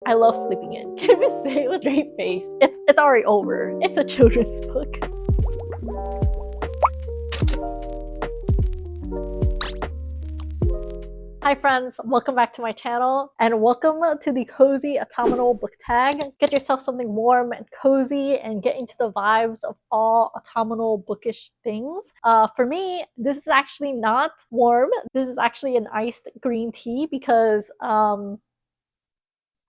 I love sleeping in. Can't even say it with a straight face. It's already over. It's a children's book. Hi friends, welcome back to my channel and welcome to the cozy autumnal book tag. Get yourself something warm and cozy and get into the vibes of all autumnal bookish things. For me, this is actually not warm. This is actually an iced green tea because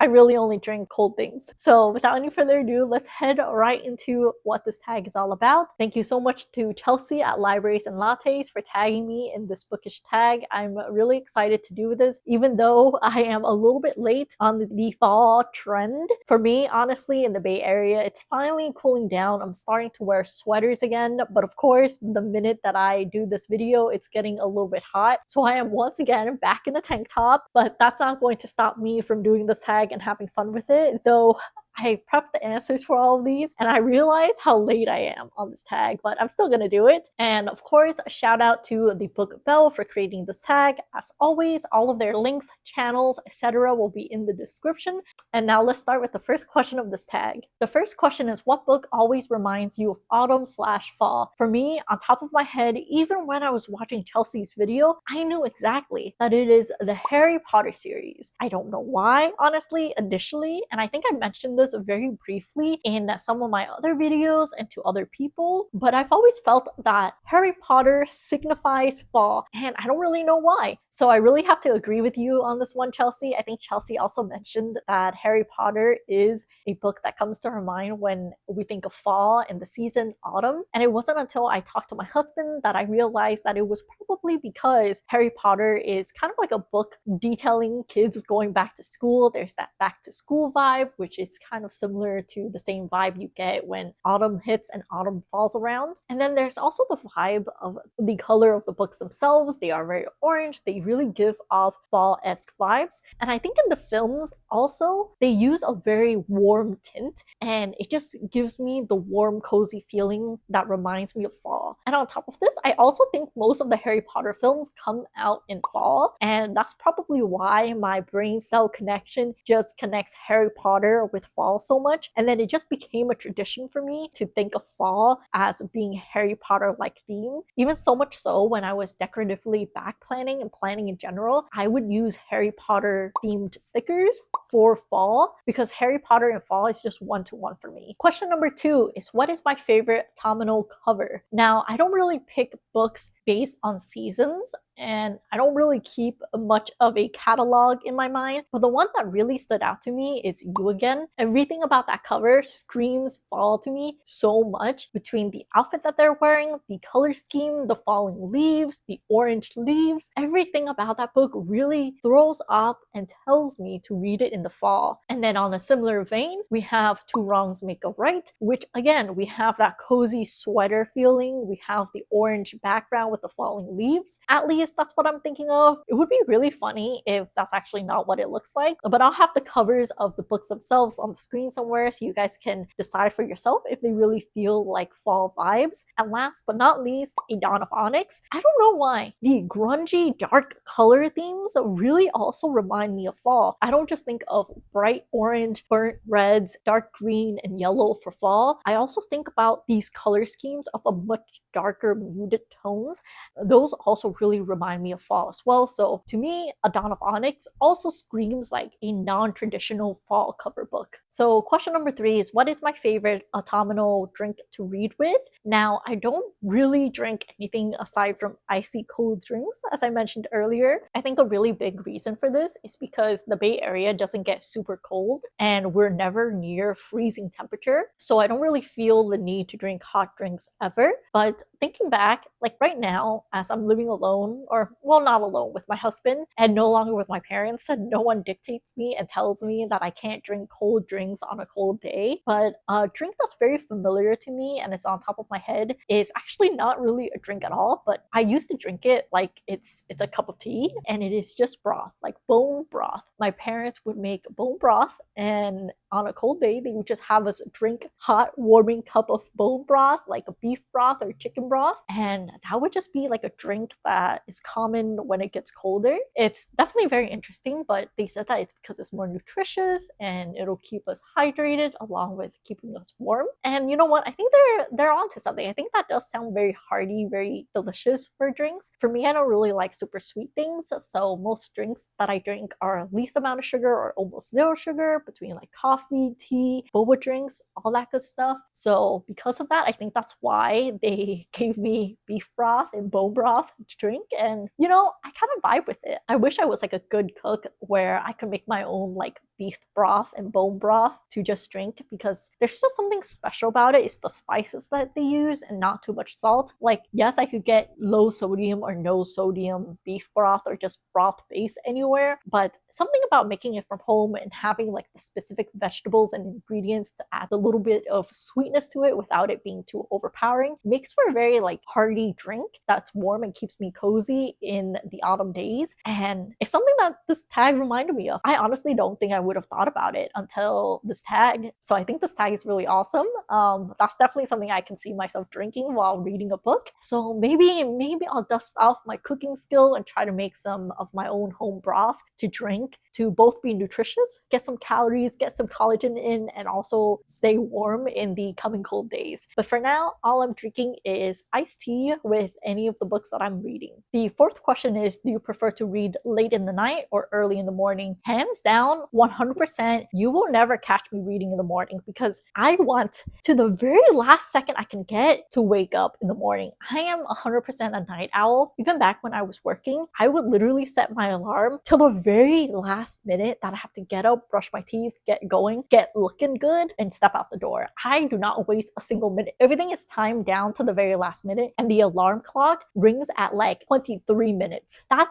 I really only drink cold things. So without any further ado, let's head right into what this tag is all about. Thank you so much to Chelsea at Libraries and Lattes for tagging me in this bookish tag. I'm really excited to do this, even though I am a little bit late on the fall trend. For me, honestly, in the Bay Area, it's finally cooling down. I'm starting to wear sweaters again, but of course, the minute that I do this video, it's getting a little bit hot. So I am once again back in a tank top, but that's not going to stop me from doing this tag and having fun with it. So I prepped the answers for all of these and I realized how late I am on this tag, but I'm still gonna do it. And of course, a shout out to the Book Bell for creating this tag. As always, all of their links, channels, etc. will be in the description. And now let's start with the first question of this tag. The first question is, what book always reminds you of autumn/fall? For me, on top of my head, even when I was watching Chelsea's video, I knew exactly that it is the Harry Potter series. I don't know why, honestly, initially, and I think I mentioned this very briefly in some of my other videos and to other people, but I've always felt that Harry Potter signifies fall, and I don't really know why. So I really have to agree with you on this one, Chelsea. I think Chelsea also mentioned that Harry Potter is a book that comes to her mind when we think of fall and the season autumn, and it wasn't until I talked to my husband that I realized that it was probably because Harry Potter is kind of like a book detailing kids going back to school. There's that back to school vibe, which is kind of similar to the same vibe you get when autumn hits and autumn falls around. And then there's also the vibe of the color of the books themselves. They are very orange. They really give off fall-esque vibes. And I think in the films also, they use a very warm tint and it just gives me the warm, cozy feeling that reminds me of fall. And on top of this, I also think most of the Harry Potter films come out in fall, and that's probably why my brain cell connection just connects Harry Potter with fall so much, and then it just became a tradition for me to think of fall as being Harry Potter like themed. Even so much so when I was decoratively back planning and planning in general, I would use Harry Potter themed stickers for fall because Harry Potter and fall is just one-to-one for me. Question number 2 is, what is my favorite autumnal cover? Now, I don't really pick books based on seasons, and I don't really keep much of a catalog in my mind, but the one that really stood out to me is You Again. Everything about that cover screams fall to me so much, between the outfit that they're wearing, the color scheme, the falling leaves, the orange leaves. Everything about that book really throws off and tells me to read it in the fall. And then on a similar vein, we have Two Wrongs Make a Right, which again, we have that cozy sweater feeling. We have the orange background with the falling leaves. At least that's what I'm thinking of. It would be really funny if that's actually not what it looks like, but I'll have the covers of the books themselves on the screen somewhere so you guys can decide for yourself if they really feel like fall vibes. And last but not least, A Dawn of Onyx. I don't know why the grungy dark color themes really also remind me of fall. I don't just think of bright orange, burnt reds, dark green, and yellow for fall. I also think about these color schemes of a much darker muted tones. Those also really remind me of fall as well. So to me, A Dawn of Onyx also screams like a non-traditional fall cover book. So question number 3 is, what is my favorite autumnal drink to read with? Now, I don't really drink anything aside from icy cold drinks, as I mentioned earlier. I think a really big reason for this is because the Bay Area doesn't get super cold and we're never near freezing temperature. So I don't really feel the need to drink hot drinks ever. But thinking back, like right now, as I'm living alone, or well, not alone, with my husband and no longer with my parents, and no one dictates me and tells me that I can't drink cold drinks on a cold day. But a drink that's very familiar to me and it's on top of my head is actually not really a drink at all, but I used to drink it like it's a cup of tea, and it is just broth, like bone broth. My parents would make bone broth and on a cold day, they would just have us drink hot, warming cup of bone broth, like a beef broth or chicken broth. And that would just be like a drink that is common when it gets colder. It's definitely very interesting, but they said that it's because it's more nutritious and it'll keep us hydrated along with keeping us warm. And you know what? I think they're onto something. I think that does sound very hearty, very delicious for drinks. For me, I don't really like super sweet things, so most drinks that I drink are least amount of sugar or almost zero sugar, between like coffee, tea, boba drinks, all that good stuff. So because of that, I think that's why they gave me beef broth and bone broth to drink. And you know, I kind of vibe with it. I wish I was like a good cook where I could make my own like beef broth and bone broth to just drink, because there's just something special about it. It's the spices that they use and not too much salt. Like, yes, I could get low sodium or no sodium beef broth or just broth base anywhere, but something about making it from home and having like the specific vegetables and ingredients to add a little bit of sweetness to it without it being too overpowering makes for a very like hearty drink that's warm and keeps me cozy in the autumn days. And it's something that this tag reminded me of. I honestly don't think I would have thought about it until this tag. So I think this tag is really awesome. That's definitely something I can see myself drinking while reading a book. So maybe I'll dust off my cooking skill and try to make some of my own home broth to drink, to both be nutritious, get some calories, get some collagen in, and also stay warm in the coming cold days. But for now, all I'm drinking is iced tea with any of the books that I'm reading. The fourth question is, do you prefer to read late in the night or early in the morning? Hands down, 100%, you will never catch me reading in the morning, because I want to the very last second I can get to wake up in the morning. I am 100% a night owl. Even back when I was working, I would literally set my alarm till the very last minute that I have to get up, brush my teeth, get going, get looking good, and step out the door. I do not waste a single minute. Everything is timed down to the very last minute, and the alarm clock rings at like 23 minutes. That's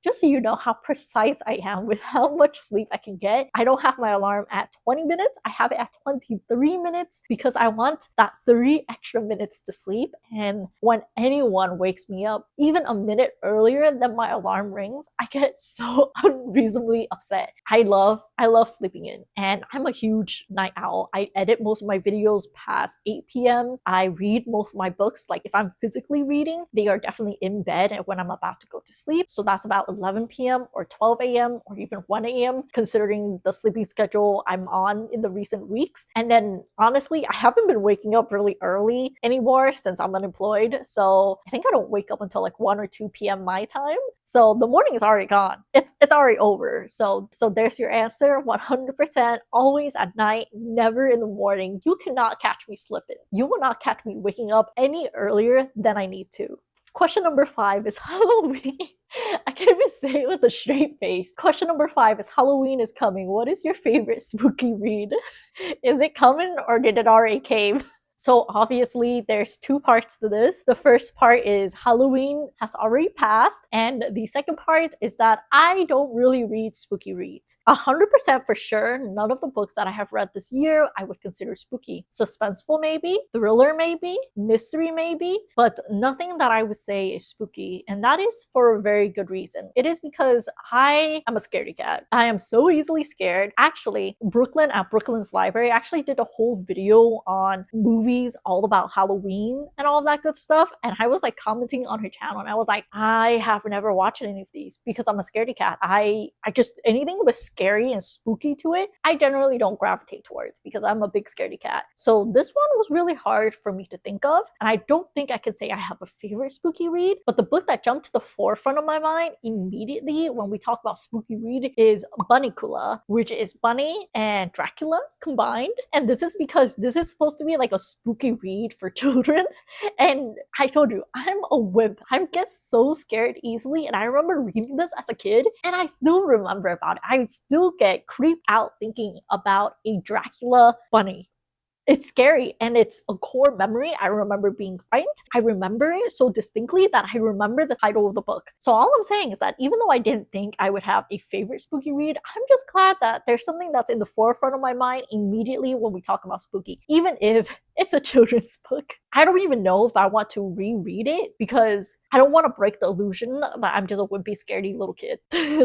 just so you know how precise I am with how much sleep I can get. I don't have my alarm at 20 minutes, I have it at 23 minutes, because I want that 3 extra minutes to sleep. And when anyone wakes me up even a minute earlier than my alarm rings, I get so unreasonably upset. I love sleeping in, and I'm a huge night owl. I edit most of my videos past 8 p.m. I read most of my books, like if I'm physically reading, they are definitely in bed and when I'm about to go to sleep. So that's about 11 p.m. or 12 a.m. or even 1 a.m. considering the sleeping schedule I'm on in the recent weeks. And then honestly, I haven't been waking up really early anymore since I'm unemployed. So I think I don't wake up until like 1 or 2 p.m. my time. So the morning is already gone. It's already over. So there's your answer. 100% always at night, never in the morning. You cannot catch me slipping. You will not catch me waking up any earlier than I need to. Question number 5 is Halloween. I can't even say it with a straight face. Question number 5 is Halloween is coming. What is your favorite spooky read? Is it coming or did it already came? So obviously there's 2 parts to this. The first part is Halloween has already passed, and the second part is that I don't really read spooky reads. 100% for sure, none of the books that I have read this year I would consider spooky. Suspenseful maybe, thriller maybe, mystery maybe, but nothing that I would say is spooky, and that is for a very good reason. It is because I am a scaredy cat. I am so easily scared. Actually, Brooklyn at Brooklyn's Library actually did a whole video on movies all about Halloween and all of that good stuff, and I was like commenting on her channel, and I was like, I have never watched any of these because I'm a scaredy cat. I just, anything with scary and spooky to it, I generally don't gravitate towards because I'm a big scaredy cat. So this one was really hard for me to think of, and I don't think I can say I have a favorite spooky read, but the book that jumped to the forefront of my mind immediately when we talk about spooky read is Bunnicula, which is Bunny and Dracula combined. And this is because this is supposed to be like a spooky read for children, and I told you, I'm a wimp. I get so scared easily, and I remember reading this as a kid, and I still remember about it. I still get creeped out thinking about a Dracula bunny. It's scary, and it's a core memory. I remember being frightened. I remember it so distinctly that I remember the title of the book. So all I'm saying is that even though I didn't think I would have a favorite spooky read, I'm just glad that there's something that's in the forefront of my mind immediately when we talk about spooky. Even if It's a children's book. I don't even know if I want to reread it because I don't want to break the illusion that I'm just a wimpy, scaredy little kid.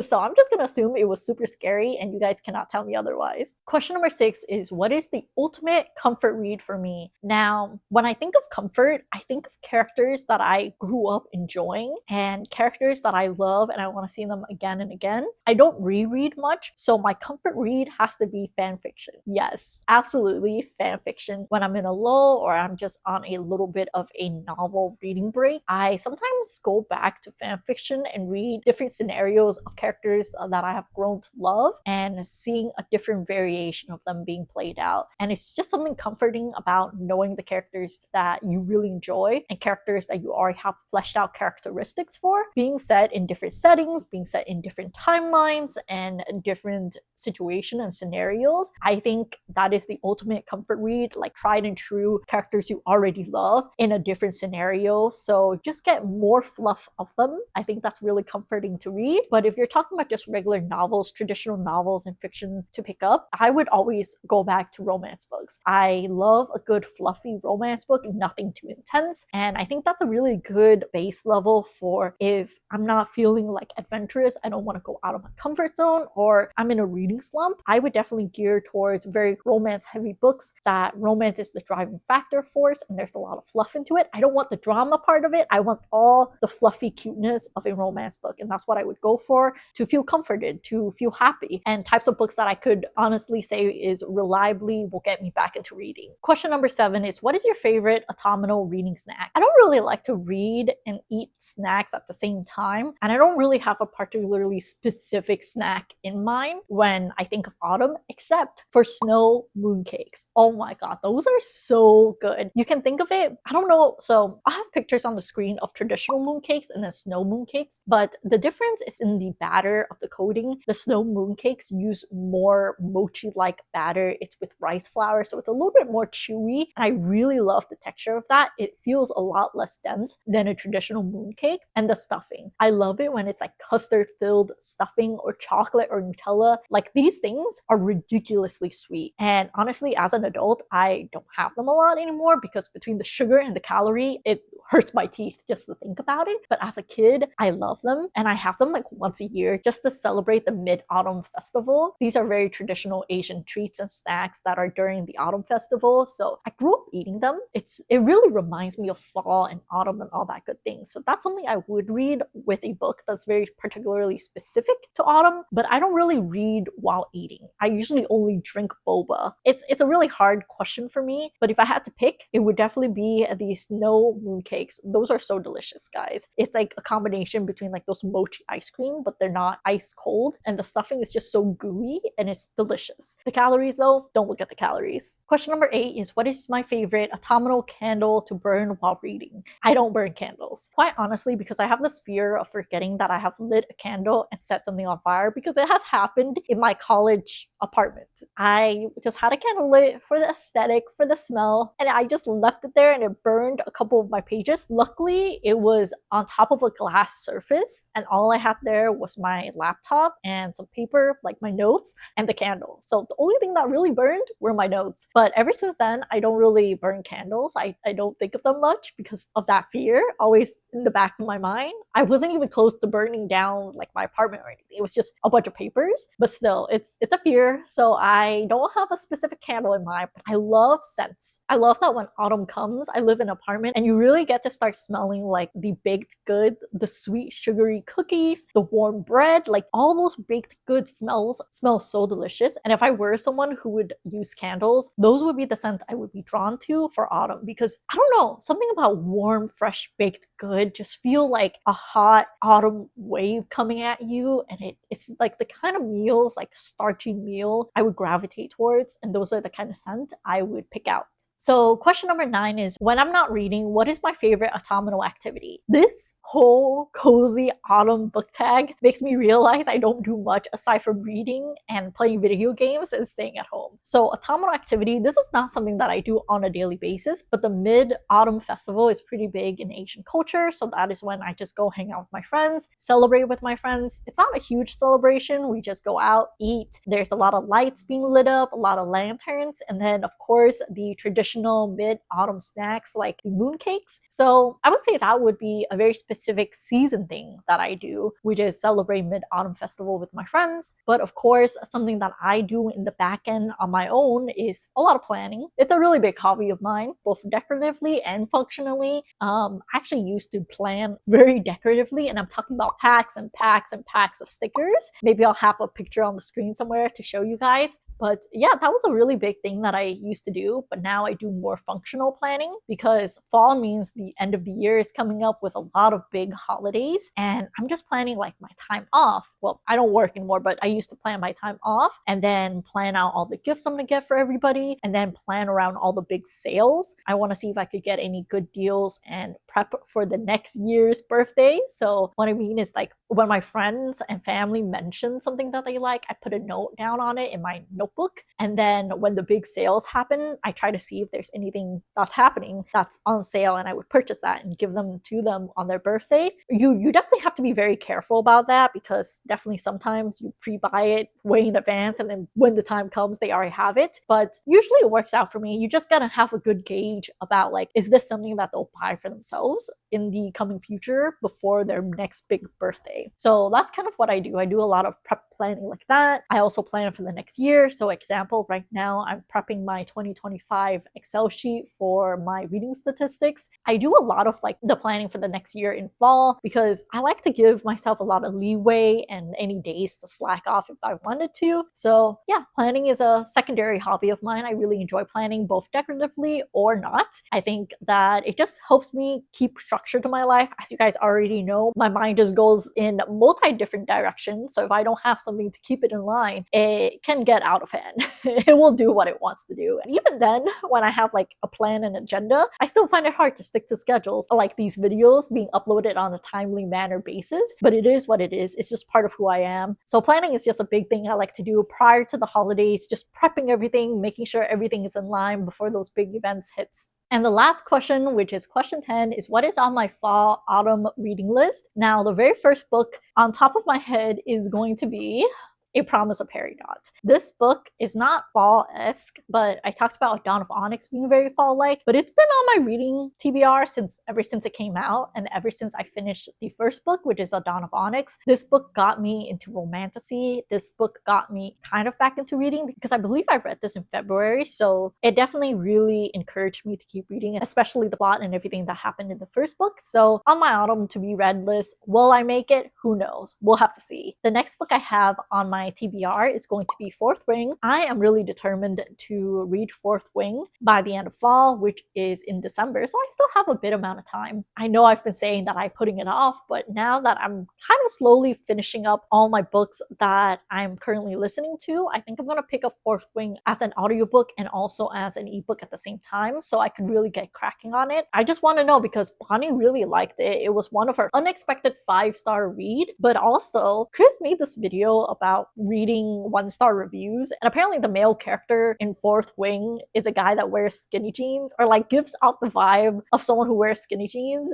So I'm just gonna assume it was super scary and you guys cannot tell me otherwise. Question number 6 is, what is the ultimate comfort read for me? Now, when I think of comfort, I think of characters that I grew up enjoying and characters that I love and I want to see them again and again. I don't reread much, so my comfort read has to be fan fiction. Yes, absolutely fan fiction. When I'm in a lull or I'm just on a little bit of a novel reading break, I sometimes go back to fan fiction and read different scenarios of characters that I have grown to love and seeing a different variation of them being played out. And it's just something comforting about knowing the characters that you really enjoy and characters that you already have fleshed out characteristics for being set in different settings, being set in different timelines and different situations and scenarios. I think that is the ultimate comfort read, like tried and true characters you already love in a different scenario. So just get more fluff of them. I think that's really comforting to read. But if you're talking about just regular novels, traditional novels and fiction to pick up, I would always go back to romance books. I love a good fluffy romance book, nothing too intense. And I think that's a really good base level for if I'm not feeling like adventurous, I don't want to go out of my comfort zone, or I'm in a reading slump, I would definitely gear towards very romance heavy books that romance is the driving factor for it and there's a lot of fluff into it. I don't want the drama part of it. I want all the fluffy cuteness of a romance book. And that's what I would go for to feel comforted, to feel happy, and types of books that I could honestly say is reliably will get me back into reading. Question number 7 is, what is your favorite autumnal reading snack? I don't really like to read and eat snacks at the same time, and I don't really have a particularly specific snack in mind when I think of autumn, except for snow mooncakes. Oh my god, those are so good. You can think of it, I don't know, so I have pictures on the screen of traditional mooncakes and then snow mooncakes, but the difference is in the batter of the coating. The snow mooncakes use more mochi-like batter. It's with rice flour, so it's a little bit more chewy, and I really love the texture of that. It feels a lot less dense than a traditional mooncake. And the stuffing, I love it when it's like custard filled stuffing or chocolate or Nutella. Like, these things are ridiculously sweet, and honestly as an adult I don't have them a lot anymore because between the sugar and the calorie it hurts my teeth just to think about it. But as a kid, I love them, and I have them like once a year just to celebrate the Mid-Autumn Festival. These are very traditional Asian treats and snacks that are during the Autumn Festival, so I grew up eating them. It really reminds me of fall and autumn and all that good things. So that's something I would read with a book that's very particularly specific to autumn, but I don't really read while eating. I usually only drink boba. It's a really hard question for me, but if I had to pick, it would definitely be the snow mooncake. Those are so delicious, guys. It's like a combination between like those mochi ice cream, but they're not ice cold, and the stuffing is just so gooey and it's delicious. The calories though, don't look at the calories. Question number 8 is, what is my favorite autumnal candle to burn while reading? I don't burn candles, quite honestly, because I have this fear of forgetting that I have lit a candle and set something on fire, because it has happened in my college apartment. I just had a candle lit for the aesthetic, for the smell, and I just left it there and it burned a couple of my pages. Luckily, it was on top of a glass surface, and all I had there was my laptop and some paper, like my notes, and the candle. So the only thing that really burned were my notes. But ever since then, I don't really burn candles. I don't think of them much because of that fear always in the back of my mind. I wasn't even close to burning down like my apartment or anything. It was just a bunch of papers, but still, it's a fear. So I don't have a specific candle in mind, but I love scents. I love that when autumn comes, I live in an apartment and you really get to start smelling like the baked good, the sweet sugary cookies, the warm bread, like all those baked good smells smell so delicious. And if I were someone who would use candles, those would be the scents I would be drawn to for autumn, because I don't know, something about warm, fresh baked good just feel like a hot autumn wave coming at you, and it's like the kind of meals, like starchy meal, I would gravitate towards, and those are the kind of scent I would pick out. So question number 9 is, when I'm not reading, what is my favorite autumnal activity? This whole cozy autumn book tag makes me realize I don't do much aside from reading and playing video games and staying at home. So autumnal activity, this is not something that I do on a daily basis, but the Mid-Autumn Festival is pretty big in Asian culture, so that is when I just go hang out with my friends, celebrate with my friends. It's not a huge celebration, we just go out, eat. There's a lot of lights being lit up, a lot of lanterns, and then of course the traditional traditional mid-autumn snacks like the mooncakes. So I would say that would be a very specific season thing that I do, which is celebrate mid-autumn festival with my friends. But of course, something that I do in the back end on my own is a lot of planning. It's a really big hobby of mine, both decoratively and functionally. I actually used to plan very decoratively, and I'm talking about packs and packs and packs of stickers. Maybe I'll have a picture on the screen somewhere to show you guys. But yeah, that was a really big thing that I used to do, but now I do more functional planning because fall means the end of the year is coming up with a lot of big holidays, and I'm just planning like my time off. Well, I don't work anymore, but I used to plan my time off and then plan out all the gifts I'm gonna get for everybody and then plan around all the big sales. I want to see if I could get any good deals and prep for the next year's birthday. So what I mean is like when my friends and family mention something that they like, I put a note down on it in my notebook. And then when the big sales happen, I try to see if there's anything that's happening that's on sale, and I would purchase that and give them to them on their birthday. You definitely have to be very careful about that because definitely sometimes you pre-buy it way in advance and then when the time comes they already have it. But usually it works out for me. You just gotta have a good gauge about like, is this something that they'll buy for themselves in the coming future before their next big birthday? So that's kind of what I do. I do a lot of prep planning like that. I also plan for the next year. So example, right now I'm prepping my 2025 Excel sheet for my reading statistics. I do a lot of like the planning for the next year in fall because I like to give myself a lot of leeway and any days to slack off if I wanted to. So yeah, planning is a secondary hobby of mine. I really enjoy planning both decoratively or not. I think that it just helps me keep structure to my life. As you guys already know, my mind just goes in multi different directions. So if I don't have something to keep it in line, it can get out of hand. It will do what it wants to do. And even then, when I have like a plan and agenda, I still find it hard to stick to schedules. I like these videos being uploaded on a timely manner basis, but it is what it is. It's just part of who I am. So planning is just a big thing I like to do prior to the holidays, just prepping everything, making sure everything is in line before those big events hits. And the last question, which is question 10, is what is on my fall autumn reading list? Now, the very first book on top of my head is going to be A Promise of Peridot. This book is not fall-esque, but I talked about Dawn of Onyx being very fall-like, but it's been on my reading TBR ever since it came out, and ever since I finished the first book, which is A Dawn of Onyx. This book got me into romantasy. This book got me kind of back into reading because I believe I read this in February, so it definitely really encouraged me to keep reading, especially the plot and everything that happened in the first book. So on my autumn to be read list, will I make it? Who knows? We'll have to see. The next book I have on my TBR is going to be Fourth Wing. I am really determined to read Fourth Wing by the end of fall, which is in December, so I still have a bit amount of time. I know I've been saying that I'm putting it off, but now that I'm kind of slowly finishing up all my books that I'm currently listening to, I think I'm going to pick up Fourth Wing as an audiobook and also as an ebook at the same time so I could really get cracking on it. I just want to know because Bonnie really liked it. It was one of her unexpected 5-star read, but also Chris made this video about reading 1-star reviews, and apparently the male character in Fourth Wing is a guy that wears skinny jeans or like gives off the vibe of someone who wears skinny jeans.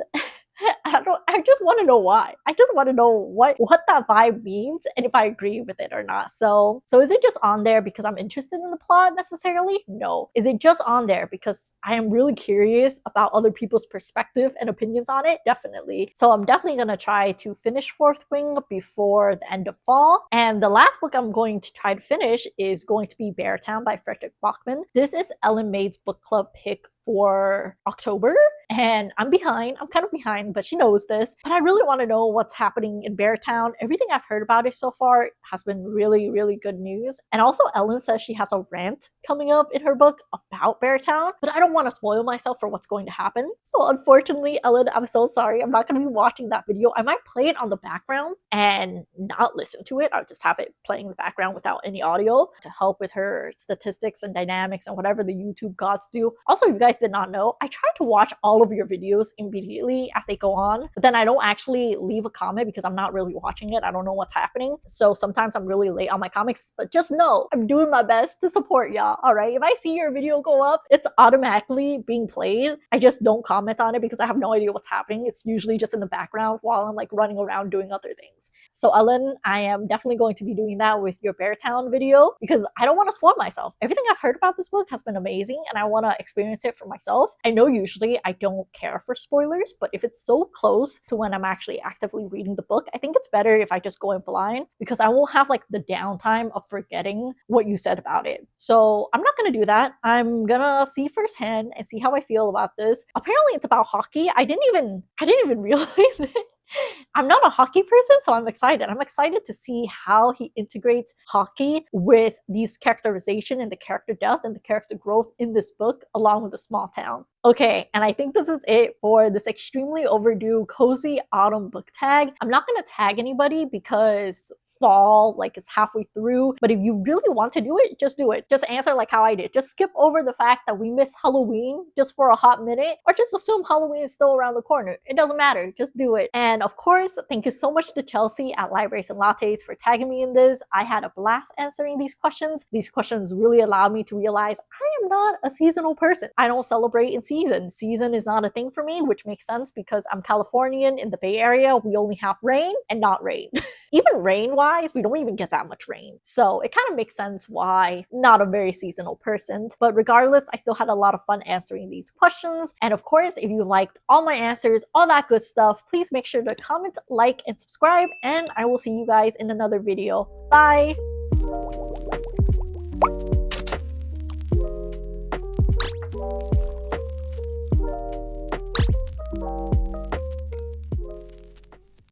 I just want to know why. I just want to know what that vibe means and if I agree with it or not. So is it just on there because I'm interested in the plot necessarily? No. Is it just on there because I am really curious about other people's perspective and opinions on it? Definitely. So I'm definitely going to try to finish Fourth Wing before the end of fall. And the last book I'm going to try to finish is going to be Beartown by Frederick Bachman. This is Ellen Maid's book club pick for October, and I'm behind. I'm kind of behind, but she knows this. But I really want to know what's happening in Beartown. Everything I've heard about it so far has been really, really good news. And also Ellen says she has a rant coming up in her book about Beartown, but I don't want to spoil myself for what's going to happen. So unfortunately, Ellen, I'm so sorry. I'm not going to be watching that video. I might play it on the background and not listen to it. I'll just have it playing in the background without any audio to help with her statistics and dynamics and whatever the YouTube gods do. Also, if you guys did not know, I tried to watch all all of your videos immediately as they go on, but then I don't actually leave a comment because I'm not really watching it. I don't know what's happening. So sometimes I'm really late on my comics, but just know I'm doing my best to support y'all. All right. If I see your video go up, it's automatically being played. I just don't comment on it because I have no idea what's happening. It's usually just in the background while I'm like running around doing other things. So Ellen, I am definitely going to be doing that with your Beartown video because I don't want to spoil myself. Everything I've heard about this book has been amazing and I want to experience it for myself. I know usually I don't care for spoilers, but if it's so close to when I'm actually actively reading the book, I think it's better if I just go in blind because I won't have like the downtime of forgetting what you said about it. So I'm not going to do that. I'm going to see firsthand and see how I feel about this. Apparently it's about hockey. I didn't even realize it. I'm not a hockey person, so I'm excited. I'm excited to see how he integrates hockey with these characterization and the character depth and the character growth in this book, along with the small town. Okay, and I think this is it for this extremely overdue cozy autumn book tag. I'm not going to tag anybody because fall like is halfway through, but if you really want to do it, just do it. Just answer like how I did. Just skip over the fact that we missed Halloween just for a hot minute, or just assume Halloween is still around the corner. It doesn't matter. Just do it. And of course, thank you so much to Chelsea at Libraries and Lattes for tagging me in this. I had a blast answering these questions. These questions really allowed me to realize I am not a seasonal person. I don't celebrate in season. Season is not a thing for me, which makes sense because I'm Californian in the Bay Area. We only have rain and not rain. Even rain-wise, we don't even get that much rain. So it kind of makes sense why not a very seasonal person. But regardless, I still had a lot of fun answering these questions. And of course, if you liked all my answers, all that good stuff, please make sure to comment, like, and subscribe. And I will see you guys in another video. Bye!